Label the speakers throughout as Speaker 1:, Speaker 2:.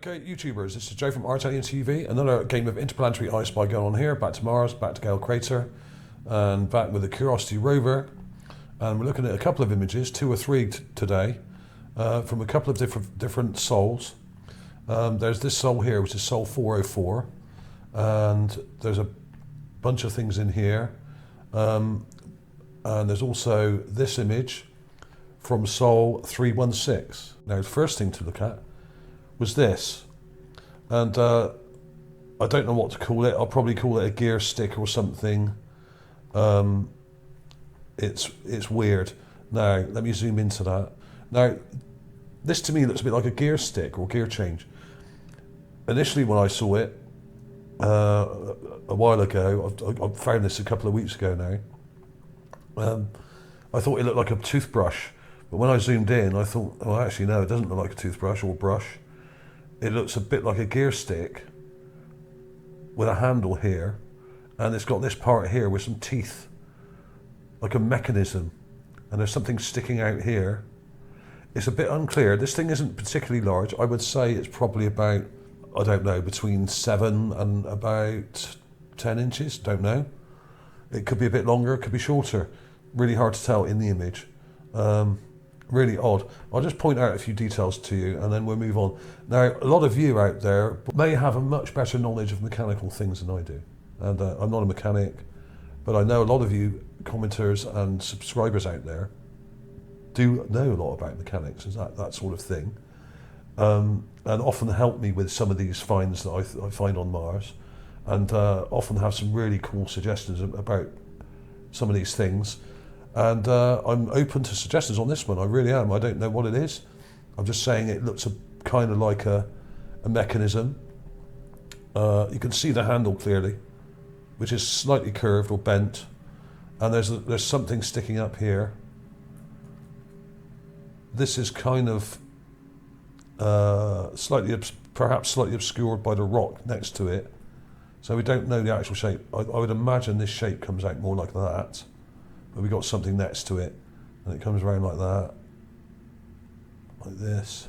Speaker 1: Okay, YouTubers, this is Joe from ArtAlienTV. Another game of interplanetary I Spy going on here. Back to Mars, back to Gale Crater, and back with the Curiosity Rover. And we're looking at a couple of images, 2 or 3 today, from a couple of different sols. There's this sol here, which is sol 404, and there's a bunch of things in here. And there's also this image from sol 316. Now, the first thing to look at was this, and I don't know what to call it. I'll probably call it a gear stick or something. It's weird. Now let me zoom into that. Now this to me looks a bit like a gear stick or gear change. Initially when I saw it a while ago, I found this a couple of weeks ago now, I thought it looked like a toothbrush, but when I zoomed in I thought, oh actually no, it doesn't look like a toothbrush or brush. It looks a bit like a gear stick with a handle here, and it's got this part here with some teeth, like a mechanism, and there's something sticking out here. It's a bit unclear. This thing isn't particularly large. I would say it's probably about, I don't know, between 7 and about 10 inches, don't know. It could be a bit longer, it could be shorter. Really hard to tell in the image. Really odd. I'll just point out a few details to you and then we'll move on. Now, a lot of you out there may have a much better knowledge of mechanical things than I do. And I'm not a mechanic, but I know a lot of you commenters and subscribers out there do know a lot about mechanics and that sort of thing. And often help me with some of these finds that I find on Mars, and often have some really cool suggestions about some of these things. And I'm open to suggestions on this one. I really am. I don't know what it is. I'm just saying it looks kind of like a mechanism. You can see the handle clearly, which is slightly curved or bent, and there's something sticking up here. This is kind of perhaps slightly obscured by the rock next to it, so we don't know the actual shape. I would imagine this shape comes out more like that. But we got something next to it, and it comes around like that, like this,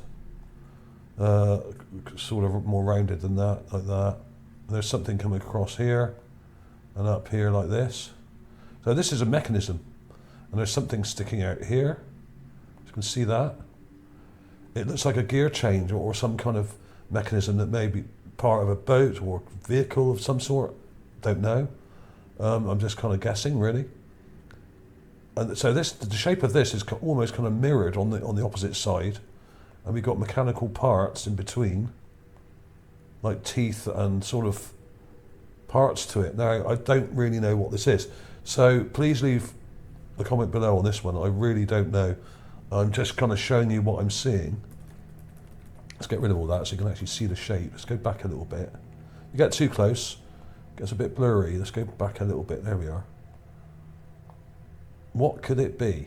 Speaker 1: sort of more rounded than that, like that. And there's something coming across here, and up here like this. So this is a mechanism, and there's something sticking out here. You can see that. It looks like a gear change or some kind of mechanism that may be part of a boat or vehicle of some sort. Don't know. I'm just kind of guessing, really. And so the shape of this is almost kind of mirrored on the opposite side, and we've got mechanical parts in between, like teeth and sort of parts to it. Now I don't really know what this is, so please leave a comment below on this one. I really don't know. I'm just kind of showing you what I'm seeing. Let's get rid of all that so you can actually see the shape. Let's go back a little bit. You get too close, it gets a bit blurry. Let's go back a little bit. There we are. What could it be?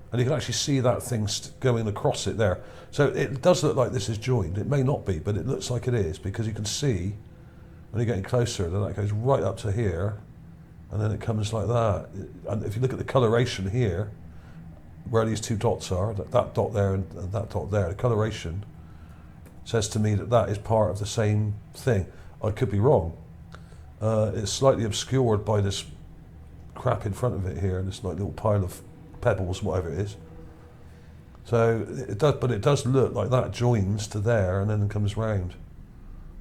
Speaker 1: And you can actually see that thing going across it there. So it does look like this is joined. It may not be, but it looks like it is, because you can see when you're getting closer that goes right up to here, and then it comes like that. And if you look at the coloration here, where these 2 dots are, that dot there and that dot there, the coloration says to me that is part of the same thing. I could be wrong. It's slightly obscured by this crap in front of it here, this like little pile of pebbles, whatever it is. So it does, but it does look like that joins to there and then comes round,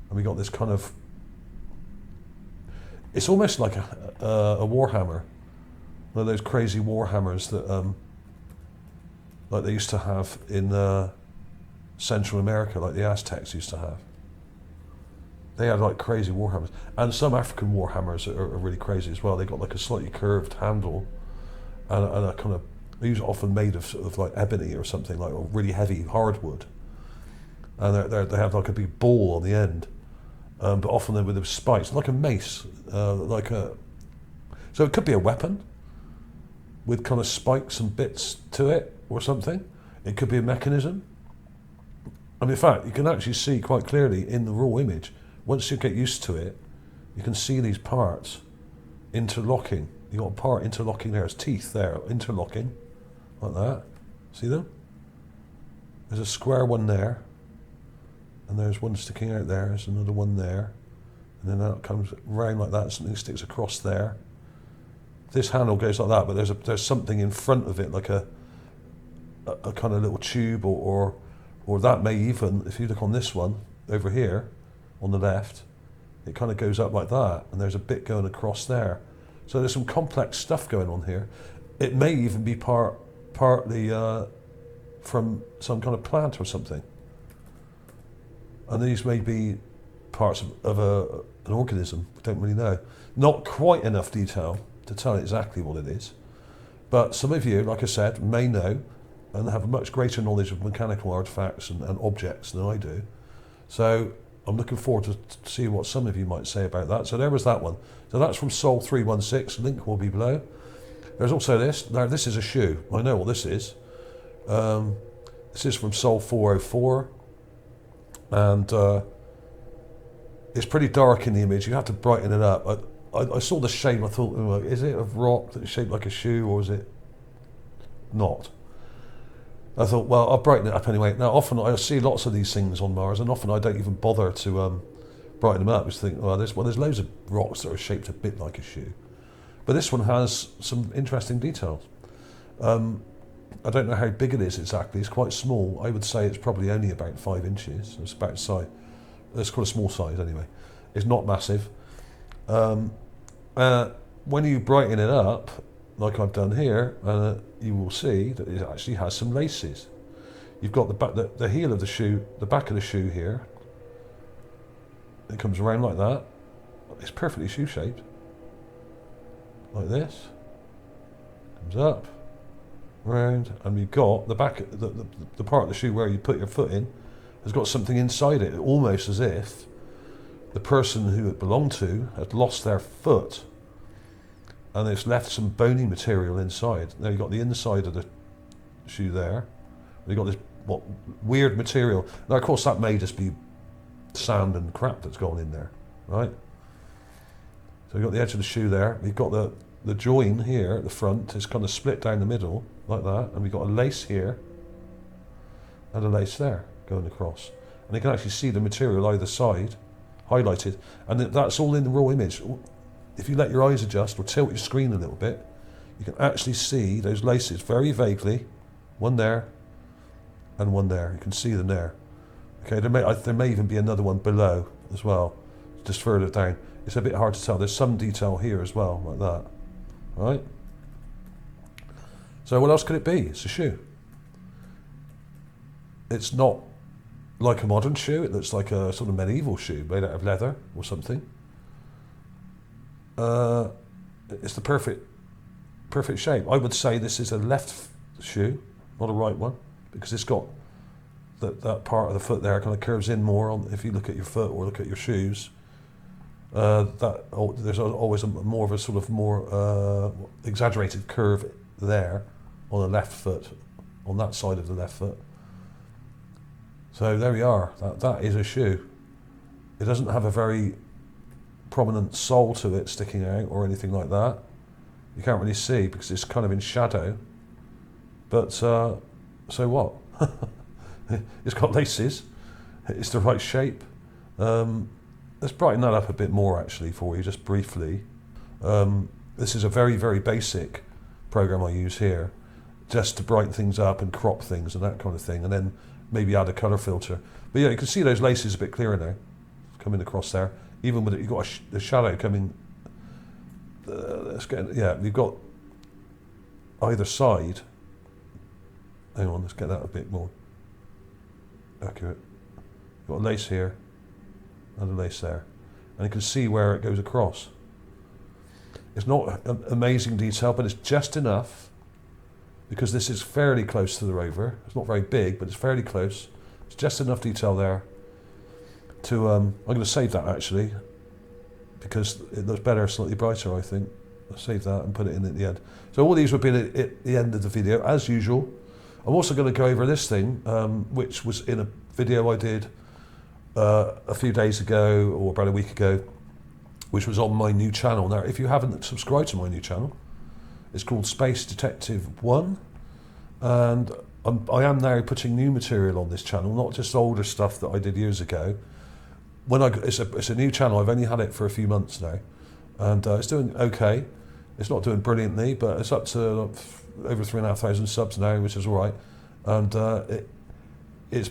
Speaker 1: and we got this kind of. It's almost like a warhammer, one of those crazy warhammers that like they used to have in Central America, like the Aztecs used to have. They had like crazy warhammers, and some African warhammers are really crazy as well. They got like a slightly curved handle, and a kind of, these are often made of sort of like ebony or something, like or really heavy hardwood, and they have like a big ball on the end, but often they're with the spikes, like a mace, so it could be a weapon with kind of spikes and bits to it or something. It could be a mechanism, and in fact, you can actually see quite clearly in the raw image. Once you get used to it, you can see these parts interlocking. You've got a part interlocking there, there's teeth there, interlocking, like that. See them? There's a square one there, and there's one sticking out there, there's another one there, and then that comes round like that, something sticks across there. This handle goes like that, but there's something in front of it, like a kind of little tube, or that may even, if you look on this one, over here, on the left, it kind of goes up like that, and there's a bit going across there. So there's some complex stuff going on here. It may even be partly from some kind of plant or something. And these may be parts of an organism, we don't really know. Not quite enough detail to tell exactly what it is. But some of you, like I said, may know and have a much greater knowledge of mechanical artifacts and objects than I do. So I'm looking forward to see what some of you might say about that. So there was that one. So that's from Sol 316, link will be below. There's also this. Now this is a shoe. I know what this is. This is from Sol 404. And it's pretty dark in the image. You have to brighten it up. I saw the shape. I thought, oh, is it of rock that's shaped like a shoe, or is it not? I thought, well, I'll brighten it up anyway. Now, often I see lots of these things on Mars, and often I don't even bother to brighten them up. I just think, well, there's loads of rocks that are shaped a bit like a shoe. But this one has some interesting details. I don't know how big it is exactly. It's quite small. I would say it's probably only about 5 inches. It's about size. It's quite a small size anyway. It's not massive. When you brighten it up, like I've done here, you will see that it actually has some laces. You've got the heel of the shoe, the back of the shoe here. It comes around like that. It's perfectly shoe shaped. Like this. Comes up, round, and you've got the back, the part of the shoe where you put your foot in, has got something inside it, almost as if the person who it belonged to had lost their foot and it's left some bony material inside. Now you've got the inside of the shoe there. You've got this weird material. Now of course that may just be sand and crap that's gone in there, right? So you've got the edge of the shoe there. You've got the join here at the front is kind of split down the middle like that, and we've got a lace here and a lace there going across. And you can actually see the material either side highlighted, and that's all in the raw image. If you let your eyes adjust or tilt your screen a little bit, you can actually see those laces very vaguely. One there and one there. You can see them there. Okay, there may even be another one below as well, just further down. It's a bit hard to tell. There's some detail here as well, like that. Right? So what else could it be? It's a shoe. It's not like a modern shoe. It looks like a sort of medieval shoe made out of leather or something. It's the perfect shape. I would say this is a left shoe, not a right one, because it's got that part of the foot there kind of curves in more on. If you look at your foot or look at your shoes, there's always more of a sort of more exaggerated curve there on the left foot, on that side of the left foot. So there we are. That is a shoe. It doesn't have a very prominent sole to it sticking out or anything like that. You can't really see because it's kind of in shadow. But so what? It's got laces. It's the right shape. Let's brighten that up a bit more actually for you, just briefly. This is a very, very basic program I use here, just to brighten things up and crop things and that kind of thing, and then maybe add a colour filter. But yeah, you can see those laces a bit clearer now, coming across there. Even with it, you've got the shadow coming. We've got either side. Hang on, let's get that a bit more accurate. You've got a lace here and a lace there, and you can see where it goes across. It's not amazing detail, but it's just enough, because this is fairly close to the rover. It's not very big, but it's fairly close. It's just enough detail there to, I'm going to save that actually, because it looks better, slightly brighter, I think. I'll save that and put it in at the end. So all these would be at the end of the video, as usual. I'm also going to go over this thing, which was in a video I did a few days ago, or about a week ago, which was on my new channel. Now, if you haven't subscribed to my new channel, it's called Space Detective 1, and I am now putting new material on this channel, not just older stuff that I did years ago. It's a new channel. I've only had it for a few months now, and it's doing okay. It's not doing brilliantly, but it's up to over 3,500 subs now, which is all right. And it's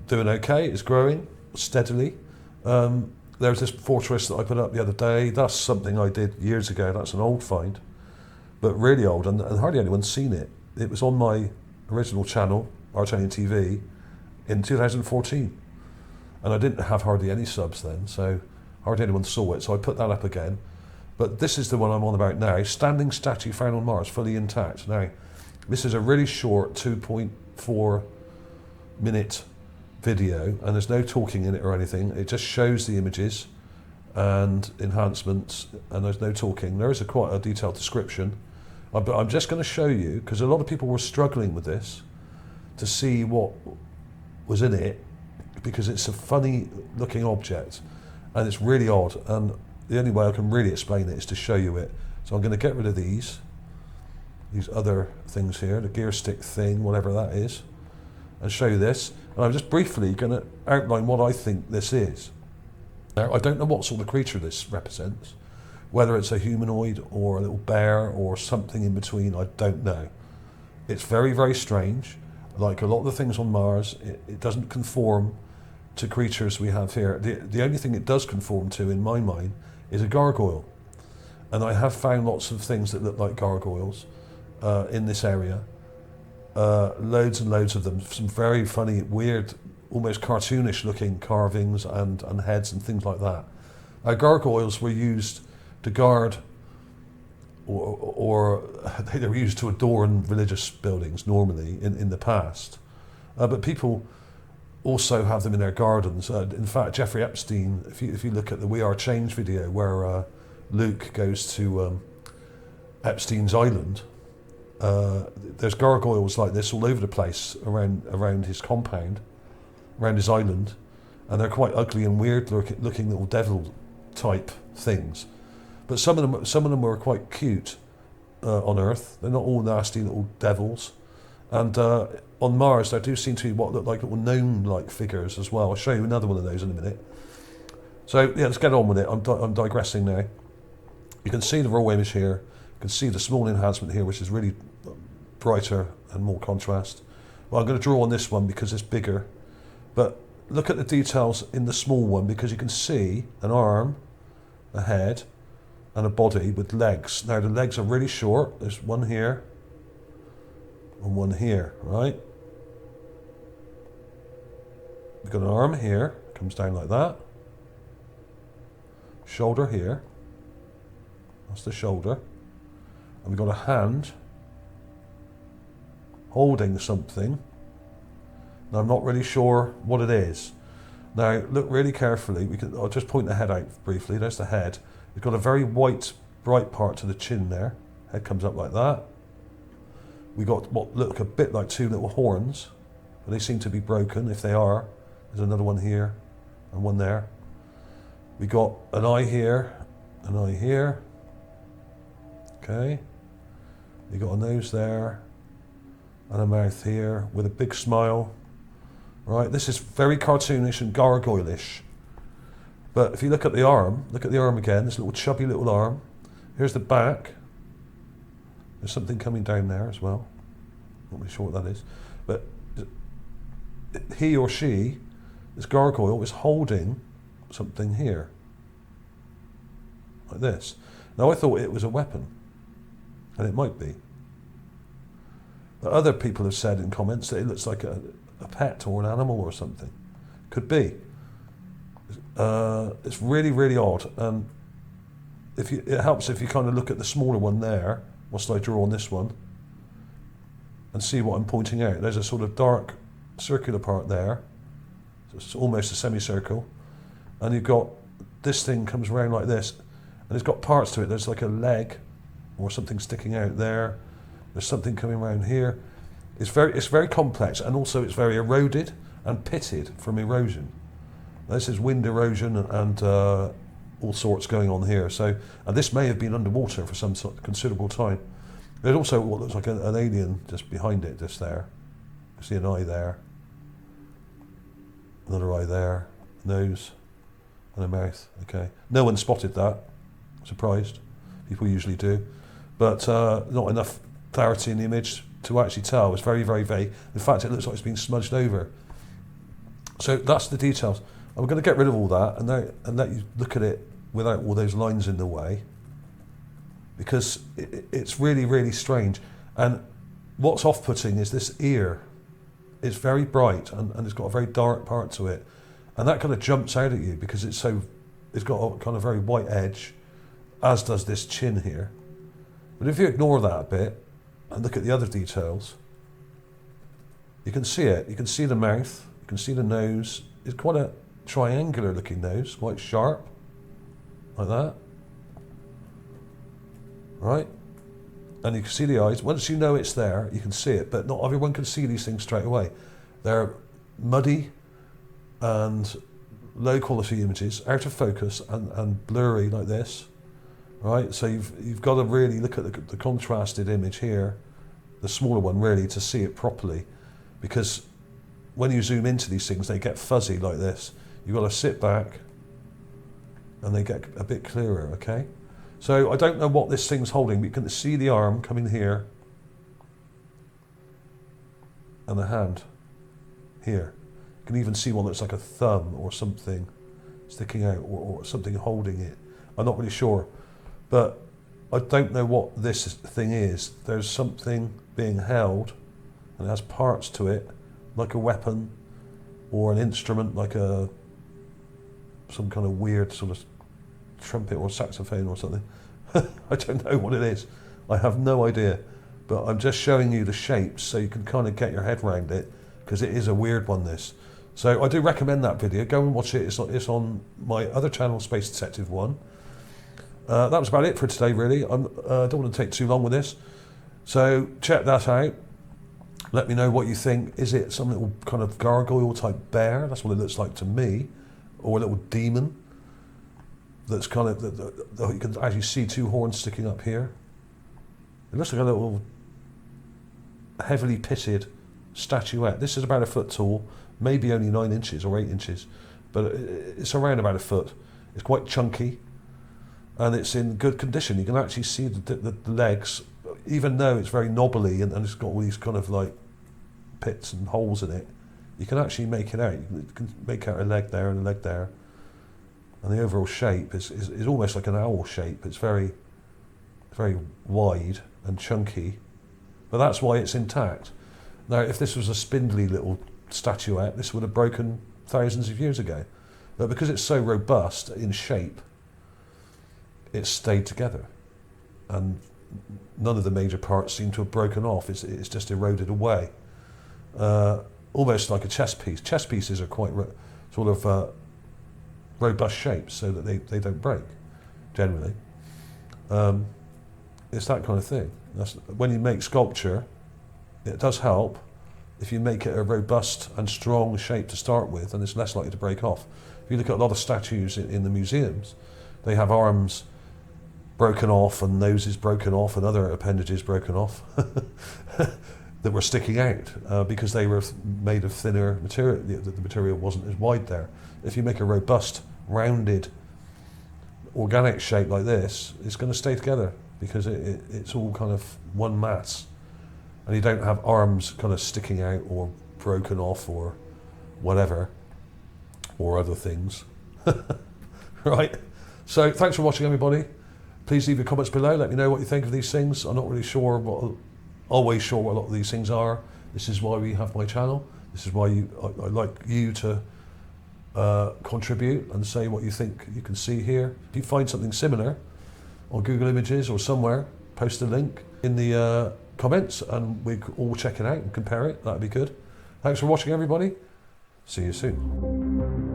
Speaker 1: doing okay. It's growing steadily. There's this fortress that I put up the other day. That's something I did years ago. That's an old find, but really old, and hardly anyone's seen it. It was on my original channel, ArtAlienTV, in 2014. And I didn't have hardly any subs then, so hardly anyone saw it, so I put that up again. But this is the one I'm on about now, standing statue found on Mars, fully intact. Now, this is a really short 2.4 minute video, and there's no talking in it or anything. It just shows the images and enhancements, and there's no talking. There is quite a detailed description. But I'm just going to show you, because a lot of people were struggling with this, to see what was in it, because it's a funny looking object, and it's really odd, and the only way I can really explain it is to show you it. So I'm going to get rid of these other things here, the gear stick thing, whatever that is, and show you this. And I'm just briefly going to outline what I think this is. Now, I don't know what sort of creature this represents. Whether it's a humanoid or a little bear or something in between, I don't know. It's very, very strange. Like a lot of the things on Mars, it doesn't conform to creatures we have here. The only thing it does conform to, in my mind, is a gargoyle. And I have found lots of things that look like gargoyles in this area. Loads and loads of them. Some very funny, weird, almost cartoonish looking carvings and heads and things like that. Gargoyles were used to guard, or they were used to adorn religious buildings normally in the past. But people also have them in their gardens. In fact, Jeffrey Epstein, if you look at the We Are Change video where Luke goes to Epstein's island, there's gargoyles like this all over the place around his compound, around his island, and they're quite ugly and weird looking little devil type things. But some of them were quite cute on Earth. They're not all nasty little devils. And on Mars, there do seem to be what look like little gnome-like figures as well. I'll show you another one of those in a minute. So yeah, let's get on with it. I'm digressing now. You can see the raw image here. You can see the small enhancement here, which is really brighter and more contrast. Well, I'm going to draw on this one because it's bigger. But look at the details in the small one, because you can see an arm, a head, and a body with legs. Now the legs are really short. There's one here and one here, right? We've got an arm here, comes down like that. Shoulder here. That's the shoulder. And we've got a hand holding something. Now I'm not really sure what it is. Now look really carefully. I'll just point the head out briefly. There's the head. It's got a very white, bright part to the chin there. Head comes up like that. We got what look a bit like two little horns, but they seem to be broken. If they are, there's another one here and one there. We got an eye here, an eye here. Okay. We got a nose there and a mouth here with a big smile. Right. This is very cartoonish and gargoyle-ish. But if you look at the arm again, this little chubby little arm. Here's the back. There's something coming down there as well. Not really sure what that is. But he or she, this gargoyle, is holding something here. Like this. Now I thought it was a weapon. And it might be. But other people have said in comments that it looks like a pet or an animal or something. Could be. It's really, really odd, and it helps if you kind of look at the smaller one there, whilst I draw on this one, and see what I'm pointing out. There's a sort of dark circular part there, so it's almost a semicircle, and you've got this thing comes around like this, and it's got parts to it. There's like a leg, or something sticking out there. There's something coming around here. It's very complex, and also it's very eroded and pitted from erosion. This is wind erosion and all sorts going on here. So, and this may have been underwater for some sort of considerable time. There's also what looks like an alien just behind it, just there. See an eye there, another eye there, nose and a mouth. Okay, no one spotted that. Surprised. People usually do, but not enough clarity in the image to actually tell. It's very, very vague. In fact, it looks like it's been smudged over. So that's the details. I'm going to get rid of all that and let you look at it without all those lines in the way, because it's really, really strange. And what's off-putting is this ear. It's very bright and it's got a very dark part to it, and that kind of jumps out at you because it's got a kind of very white edge, as does this chin here. But if you ignore that a bit and look at the other details, you can see it. You can see the mouth, you can see the nose. It's quite a triangular looking nose, quite sharp, like that, right? And you can see the eyes. Once you know it's there, you can see it, but not everyone can see these things straight away. They're muddy and low quality images, out of focus and blurry like this, right? So you've got to really look at the contrasted image here, the smaller one really, to see it properly, because when you zoom into these things, they get fuzzy like this. You've got to sit back and they get a bit clearer, okay? So I don't know what this thing's holding, but you can see the arm coming here and the hand here. You can even see one that's like a thumb or something sticking out, or something holding it. I'm not really sure, but I don't know what this thing is. There's something being held and it has parts to it, like a weapon or an instrument, like some kind of weird sort of trumpet or saxophone or something. I don't know what it is. I have no idea, but I'm just showing you the shapes so you can kind of get your head around it, because it is a weird one, this. So I do recommend that video. Go and watch it. It's on my other channel, Space Detective 1. That was about it for today, really. I don't want to take too long with this. So check that out. Let me know what you think. Is it some little kind of gargoyle type bear? That's what it looks like to me. Or a little demon that's kind of, you can actually see two horns sticking up here. It looks like a little heavily pitted statuette. This is about 1 foot tall, maybe only 9 inches or 8 inches, but it's around about 1 foot. It's quite chunky and it's in good condition. You can actually see the legs, even though it's very knobbly and it's got all these kind of like pits and holes in it. You can actually make it out. You can make out a leg there and a leg there. And the overall shape is almost like an owl shape. It's very wide and chunky, but that's why it's intact. Now, if this was a spindly little statuette, this would have broken thousands of years ago. But because it's so robust in shape, it's stayed together. And none of the major parts seem to have broken off. It's just eroded away. Almost like a chess piece. Chess pieces are quite sort of robust shapes so that they don't break, generally. It's that kind of thing. When you make sculpture, it does help if you make it a robust and strong shape to start with, and it's less likely to break off. If you look at a lot of statues in the museums, they have arms broken off and noses broken off and other appendages broken off that were sticking out because they were made of thinner material. The material wasn't as wide there. If you make a robust, rounded, organic shape like this, it's going to stay together because it's all kind of one mass. And you don't have arms kind of sticking out or broken off or whatever, or other things. Right? So thanks for watching, everybody. Please leave your comments below. Let me know what you think of these things. I'm not really sure, always sure what a lot of these things are. This is why we have my channel. This is why I like you to contribute and say what you think you can see here. If you find something similar on Google Images or somewhere, post a link in the comments and we all check it out and compare it. That'd be good. Thanks for watching, everybody. See you soon.